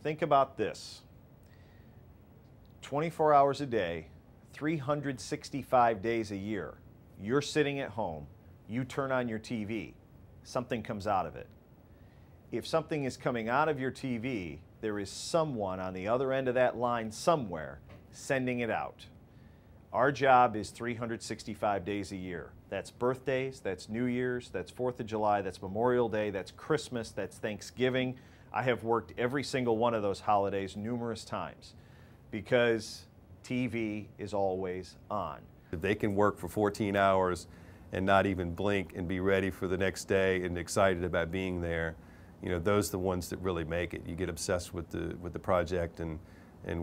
Think about this. 24 hours a day, 365 days a year, you're sitting at home, you turn on your TV, something comes out of it. If something is coming out of your TV, there is someone on the other end of that line somewhere sending it out. Our job is 365 days a year. That's birthdays, that's New Year's, that's 4th of July, that's Memorial Day, that's Christmas, that's Thanksgiving. I have worked every single one of those holidays numerous times because TV is always on. If they can work for 14 hours and not even blink and be ready for the next day and excited about being there, you know, those are the ones that really make it. You get obsessed with the project and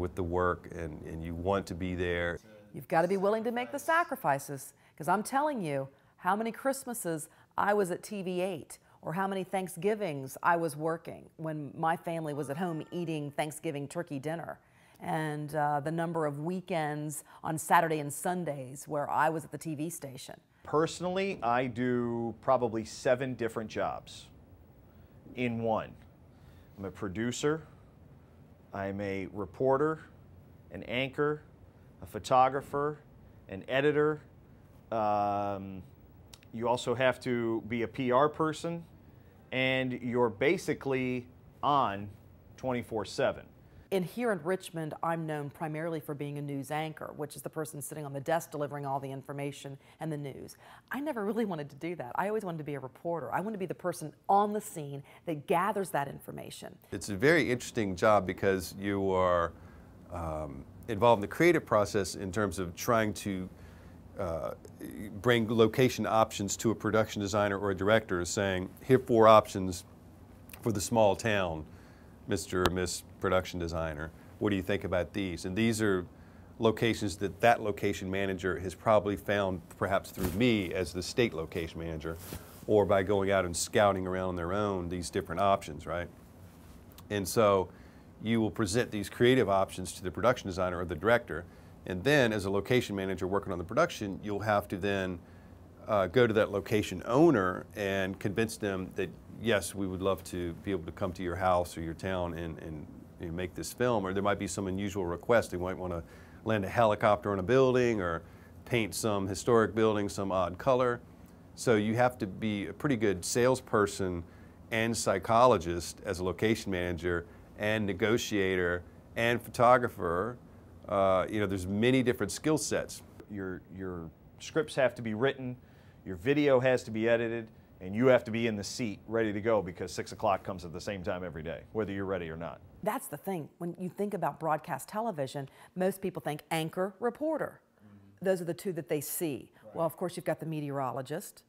with the work, and you want to be there. You've got to be willing to make the sacrifices, because I'm telling you, how many Christmases I was at TV8, or how many Thanksgivings I was working when my family was at home eating Thanksgiving turkey dinner, and the number of weekends on Saturday and Sundays where I was at the TV station. Personally, I do probably 7 different jobs in one. I'm a producer, I'm a reporter, an anchor, a photographer, an editor. You also have to be a PR person, and you're basically on 24/7. And here in Richmond, I'm known primarily for being a news anchor, which is the person sitting on the desk delivering all the information and the news. I never really wanted to do that. I always wanted to be a reporter. I wanted to be the person on the scene that gathers that information. It's a very interesting job because you are involved in the creative process in terms of trying to bring location options to a production designer or a director, saying, here are 4 options for the small town, Mr. or Miss Production Designer. What do you think about these? And these are locations that that location manager has probably found perhaps through me as the state location manager, or by going out and scouting around on their own these different options, right? And so you will present these creative options to the production designer or the director, and then as a location manager working on the production, you'll have to then go to that location owner and convince them that yes, we would love to be able to come to your house or your town and make this film. Or there might be some unusual request. They might want to land a helicopter on a building or paint some historic building some odd color. So you have to be a pretty good salesperson and psychologist as a location manager and negotiator and photographer. You know, there's many different skill sets. Your scripts have to be written, your video has to be edited, and you have to be in the seat ready to go because 6 o'clock comes at the same time every day, whether you're ready or not. That's the thing. When you think about broadcast television, most people think anchor, reporter. Those are the 2 that they see. Right. Well, of course, you've got the meteorologist.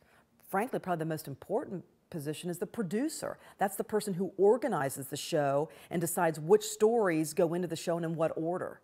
Frankly, probably the most important position is the producer. That's the person who organizes the show and decides which stories go into the show and in what order.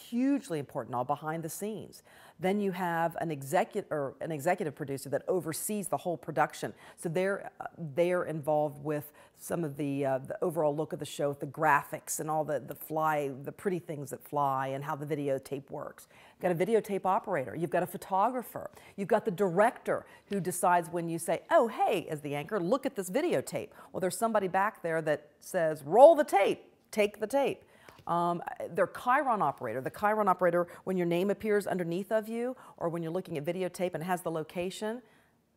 Hugely important, all behind the scenes. Then you have an executive producer that oversees the whole production. So they're involved with some of the overall look of the show, the graphics and all the pretty things that fly and how the videotape works. You've got a videotape operator. You've got a photographer. You've got the director who decides when you say, oh, hey, as the anchor, look at this videotape. Well, there's somebody back there that says, roll the tape, take the tape. Their Chiron operator. The Chiron operator, when your name appears underneath of you, or when you're looking at videotape and has the location,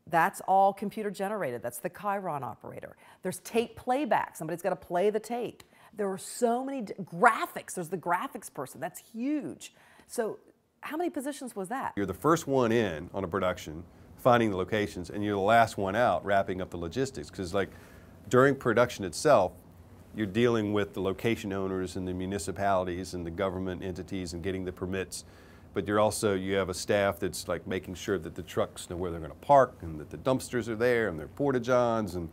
that's all computer generated. That's the Chiron operator. There's tape playback. Somebody's got to play the tape. There are so many graphics. There's the graphics person. That's huge. So how many positions was that? You're the first one in on a production, finding the locations, and you're the last one out wrapping up the logistics. Because like during production itself, you're dealing with the location owners and the municipalities and the government entities and getting the permits, but you have a staff that's like making sure that the trucks know where they're going to park and that the dumpsters are there and their porta-johns and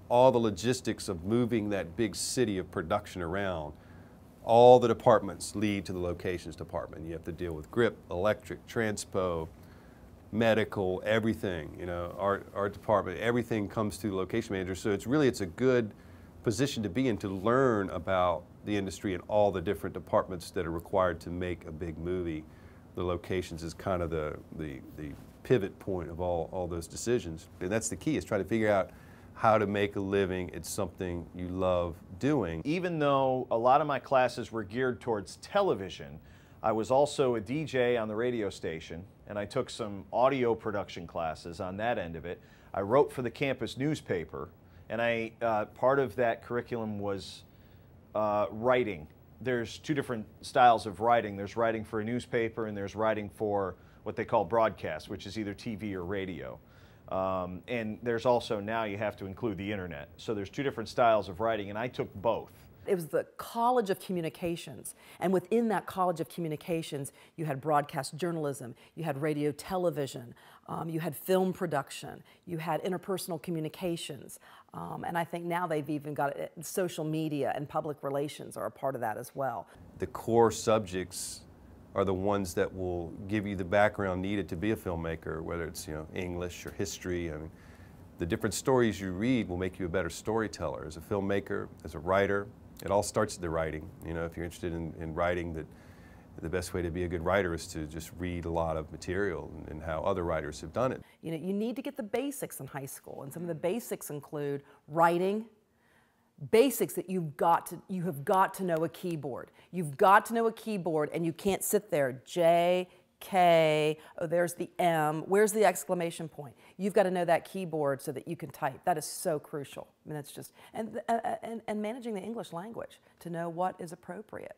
all the logistics of moving that big city of production around. All the departments lead to the locations department. You have to deal with grip, electric, transpo, medical, everything, you know, art department, everything comes to the location manager. So it's a good position to be in to learn about the industry and all the different departments that are required to make a big movie. The locations is kind of the pivot point of all those decisions. And that's the key, is try to figure out how to make a living. It's something you love doing. Even though a lot of my classes were geared towards television, I was also a DJ on the radio station, and I took some audio production classes on that end of it. I wrote for the campus newspaper, and part of that curriculum was writing. There's two different styles of writing. There's writing for a newspaper, and there's writing for what they call broadcast, which is either TV or radio. And there's also, now you have to include the internet. So there's two different styles of writing, and I took both. It was the College of Communications, and within that College of Communications, you had broadcast journalism, you had radio television, you had film production, you had interpersonal communications, and I think now they've even got social media and public relations are a part of that as well. The core subjects are the ones that will give you the background needed to be a filmmaker, whether it's English or history. I mean, the different stories you read will make you a better storyteller as a filmmaker, as a writer. It all starts at the writing. If you're interested in writing, the best way to be a good writer is to just read a lot of material and how other writers have done it. You need to get the basics in high school, and some of the basics include writing, basics that you have got to know a keyboard. You've got to know a keyboard, and you can't sit there, J, K, oh, there's the M, where's the exclamation point? You've got to know that keyboard so that you can type. That is so crucial. I mean, that's just, and managing the English language to know what is appropriate.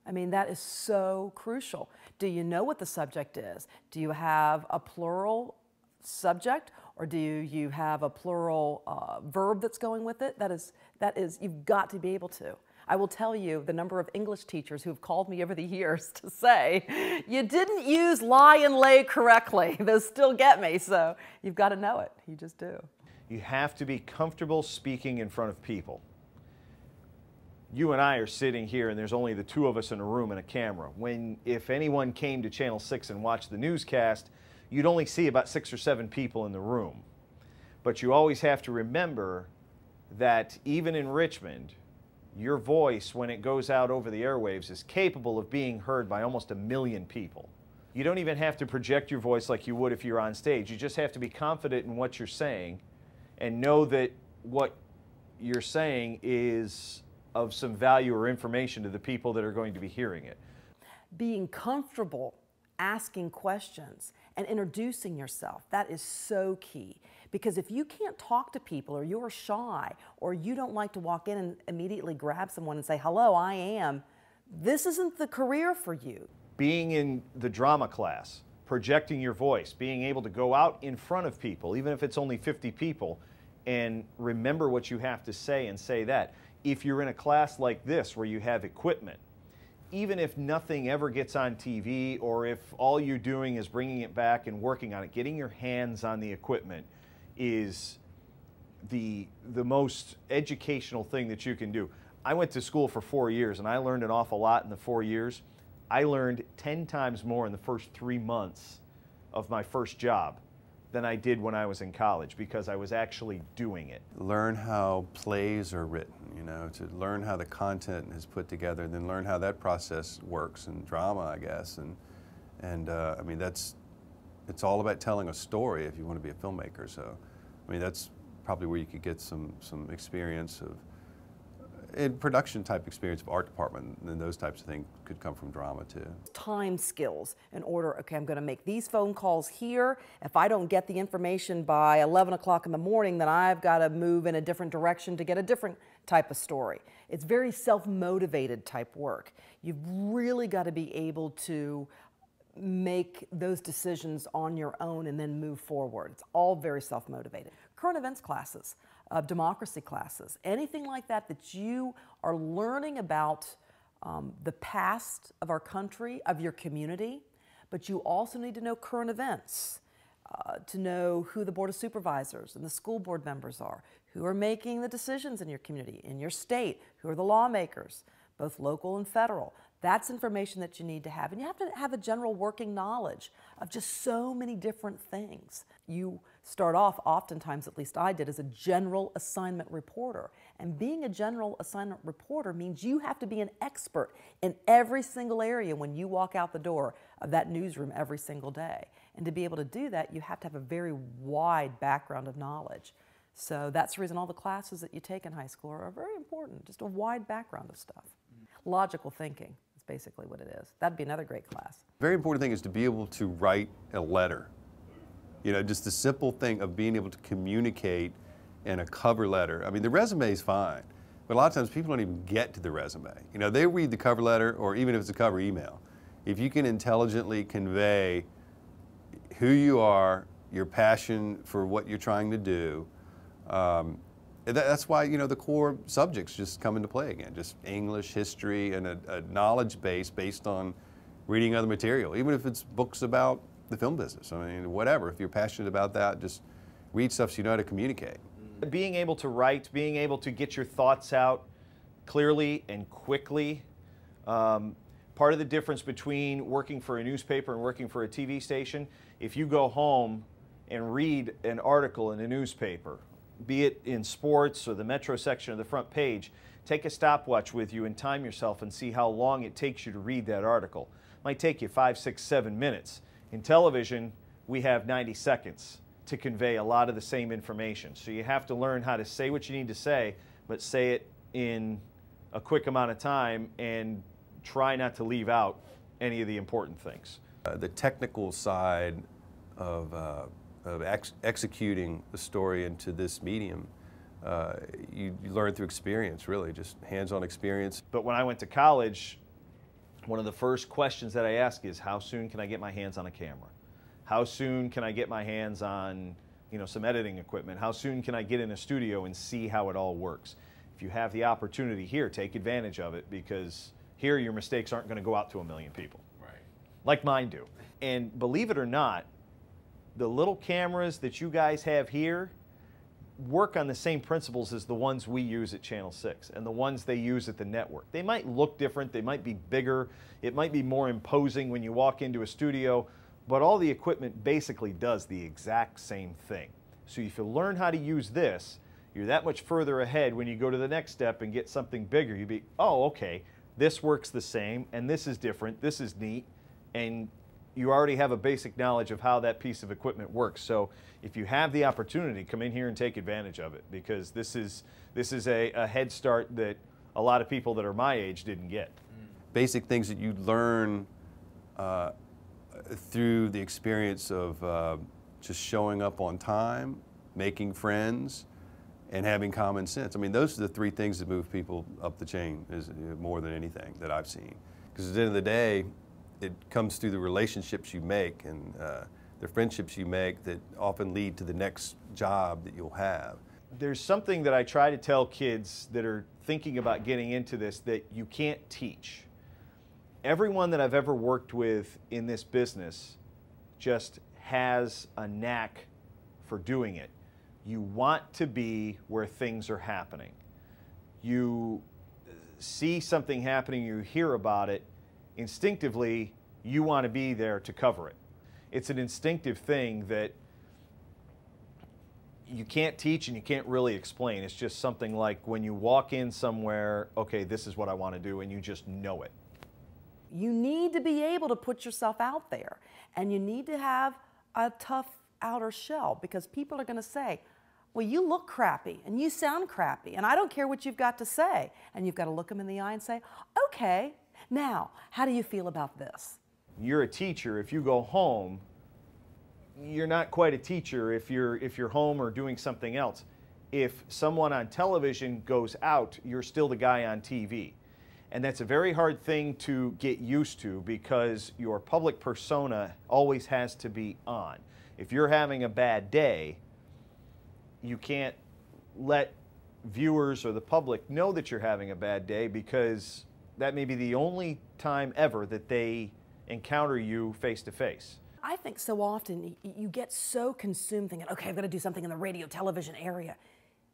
I mean, that is so crucial. Do you know what the subject is? Do you have a plural subject, or do you have a plural verb that's going with it? That is, you've got to be able to. I will tell you the number of English teachers who have called me over the years to say, you didn't use lie and lay correctly. Those still get me, so you've got to know it. You just do. You have to be comfortable speaking in front of people. You and I are sitting here, and there's only the two of us in a room and a camera. If anyone came to Channel 6 and watched the newscast, you'd only see about 6 or 7 people in the room. But you always have to remember that even in Richmond, your voice, when it goes out over the airwaves, is capable of being heard by almost 1 million people. You don't even have to project your voice like you would if you're on stage. You just have to be confident in what you're saying and know that what you're saying is of some value or information to the people that are going to be hearing it. Being comfortable asking questions and introducing yourself, that is so key. Because if you can't talk to people, or you're shy, or you don't like to walk in and immediately grab someone and say, hello, I am, this isn't the career for you. Being in the drama class, projecting your voice, being able to go out in front of people, even if it's only 50 people, and remember what you have to say and say that. If you're in a class like this where you have equipment, even if nothing ever gets on TV, or if all you're doing is bringing it back and working on it, getting your hands on the equipment is the most educational thing that you can do. I went to school for 4 years, and I learned an awful lot in the 4 years. I learned 10 times more in the first 3 months of my first job than I did when I was in college, because I was actually doing it. Learn how plays are written, to learn how the content is put together, and then learn how that process works in drama, I guess. And I mean, it's all about telling a story if you want to be a filmmaker. So, I mean, that's probably where you could get some experience of, in production type experience of art department, and those types of things could come from drama too. Time skills in order, okay, I'm going to make these phone calls here. If I don't get the information by 11 o'clock in the morning, then I've got to move in a different direction to get a different type of story. It's very self-motivated type work. You've really got to be able to make those decisions on your own and then move forward. It's all very self-motivated. Current events classes, democracy classes, anything like that that you are learning about the past of our country, of your community, but you also need to know current events, to know who the Board of Supervisors and the school board members are, who are making the decisions in your community, in your state, who are the lawmakers, both local and federal. That's information that you need to have. And you have to have a general working knowledge of just so many different things. You start off, oftentimes, at least I did, as a general assignment reporter. And being a general assignment reporter means you have to be an expert in every single area when you walk out the door of that newsroom every single day. And to be able to do that, you have to have a very wide background of knowledge. So that's the reason all the classes that you take in high school are very important, just a wide background of stuff. Logical thinking is basically what it is. That'd be another great class. Very important thing is to be able to write a letter. You know, just the simple thing of being able to communicate in a cover letter. I mean, the resume is fine, but a lot of times people don't even get to the resume. You know, they read the cover letter, or even if it's a cover email. If you can intelligently convey who you are, your passion for what you're trying to do, that's why, you know, the core subjects just come into play again. Just English, history, and a knowledge base based on reading other material, even if it's books about the film business. I mean, whatever. If you're passionate about that, just read stuff so you know how to communicate. Being able to write, being able to get your thoughts out clearly and quickly. Part of the difference between working for a newspaper and working for a TV station, if you go home and read an article in a newspaper, be it in sports or the Metro section of the front page, take a stopwatch with you and time yourself and see how long it takes you to read that article. It might take you 5, 6, 7 minutes. In television, we have 90 seconds to convey a lot of the same information. So you have to learn how to say what you need to say, but say it in a quick amount of time and try not to leave out any of the important things. The technical side of executing the story into this medium, you learn through experience, really, just hands-on experience. But when I went to college, one of the first questions that I ask is, how soon can I get my hands on a camera? How soon can I get my hands on, you know, some editing equipment? How soon can I get in a studio and see how it all works? If you have the opportunity here, take advantage of it, because here your mistakes aren't going to go out to 1 million people. Right. Like mine do. And believe it or not, the little cameras that you guys have here work on the same principles as the ones we use at Channel 6 and the ones they use at the network. They might look different, they might be bigger, it might be more imposing when you walk into a studio, but all the equipment basically does the exact same thing. So if you learn how to use this, you're that much further ahead when you go to the next step and get something bigger. You'd be, oh, okay, this works the same, and this is different, this is neat, and you already have a basic knowledge of how that piece of equipment works. So if you have the opportunity, come in here and take advantage of it, because this is a head start that a lot of people that are my age didn't get. Basic things that you learn through the experience of just showing up on time, making friends, and having common sense. I mean, those are the 3 things that move people up the chain more than anything that I've seen. Because at the end of the day, it comes through the relationships you make and the friendships you make that often lead to the next job that you'll have. There's something that I try to tell kids that are thinking about getting into this that you can't teach. Everyone that I've ever worked with in this business just has a knack for doing it. You want to be where things are happening. You see something happening, you hear about it, instinctively, you want to be there to cover it. It's an instinctive thing that you can't teach and you can't really explain. It's just something like when you walk in somewhere, okay, this is what I want to do, and you just know it. You need to be able to put yourself out there, and you need to have a tough outer shell, because people are going to say, well, you look crappy and you sound crappy, and I don't care what you've got to say. And you've got to look them in the eye and say, okay, now, how do you feel about this? You're a teacher. If you go home, you're not quite a teacher if you're home or doing something else. If someone on television goes out, you're still the guy on TV. And that's a very hard thing to get used to, because your public persona always has to be on. If you're having a bad day, you can't let viewers or the public know that you're having a bad day, because that may be the only time ever that they encounter you face to face. I think so often you get so consumed thinking, okay, I've got to do something in the radio, television area.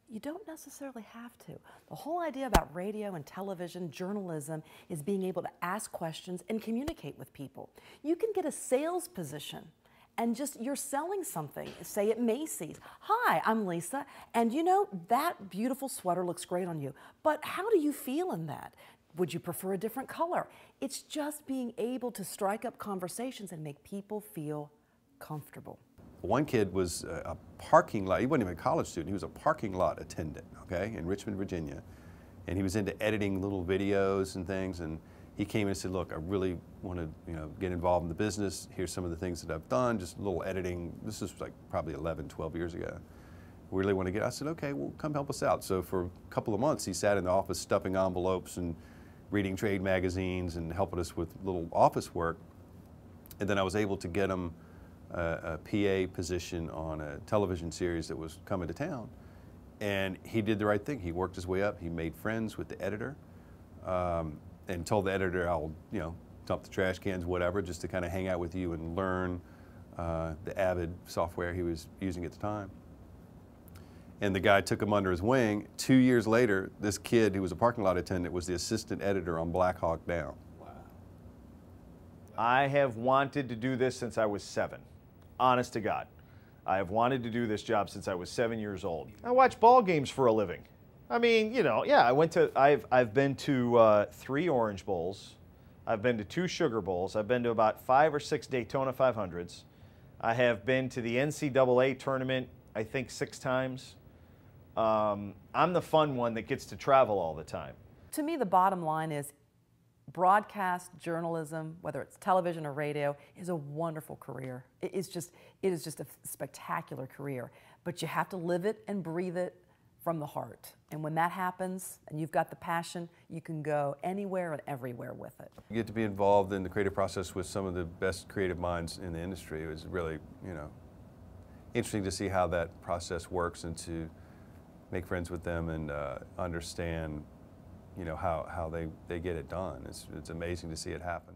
You don't necessarily have to. The whole idea about radio and television, journalism, is being able to ask questions and communicate with people. You can get a sales position and just you're selling something, say at Macy's. Hi, I'm Lisa, and you know, that beautiful sweater looks great on you, but how do you feel in that? Would you prefer a different color? It's just being able to strike up conversations and make people feel comfortable. One kid was a parking lot, he wasn't even a college student, he was a parking lot attendant, okay, in Richmond, Virginia. And he was into editing little videos and things, and he came in and said, look, I really want to, you know, get involved in the business. Here's some of the things that I've done, just a little editing. This is like probably 11, 12 years ago. We really want to get, I said, okay, well, come help us out. So for a couple of months, he sat in the office stuffing envelopes and reading trade magazines and helping us with little office work. And then I was able to get him a PA position on a television series that was coming to town. And he did the right thing. He worked his way up. He made friends with the editor and told the editor, I'll, you know, dump the trash cans, whatever, just to kind of hang out with you and learn the Avid software he was using at the time. And the guy took him under his wing. 2 years later, this kid who was a parking lot attendant was the assistant editor on Black Hawk Down. Wow. I have wanted to do this since I was 7. Honest to God. I have wanted to do this job since I was 7 years old. I watch ball games for a living. I mean, you know, yeah, I've been to 3 Orange Bowls. I've been to 2 Sugar Bowls. I've been to about 5 or 6 Daytona 500s. I have been to the NCAA tournament, I think 6 times. I'm the fun one that gets to travel all the time. To me, the bottom line is broadcast journalism, whether it's television or radio, is a wonderful career. It is just a spectacular career. But you have to live it and breathe it from the heart. And when that happens, and you've got the passion, you can go anywhere and everywhere with it. You get to be involved in the creative process with some of the best creative minds in the industry. It was really, you know, interesting to see how that process works and to make friends with them and understand, you know, how they get it done. It's amazing to see it happen.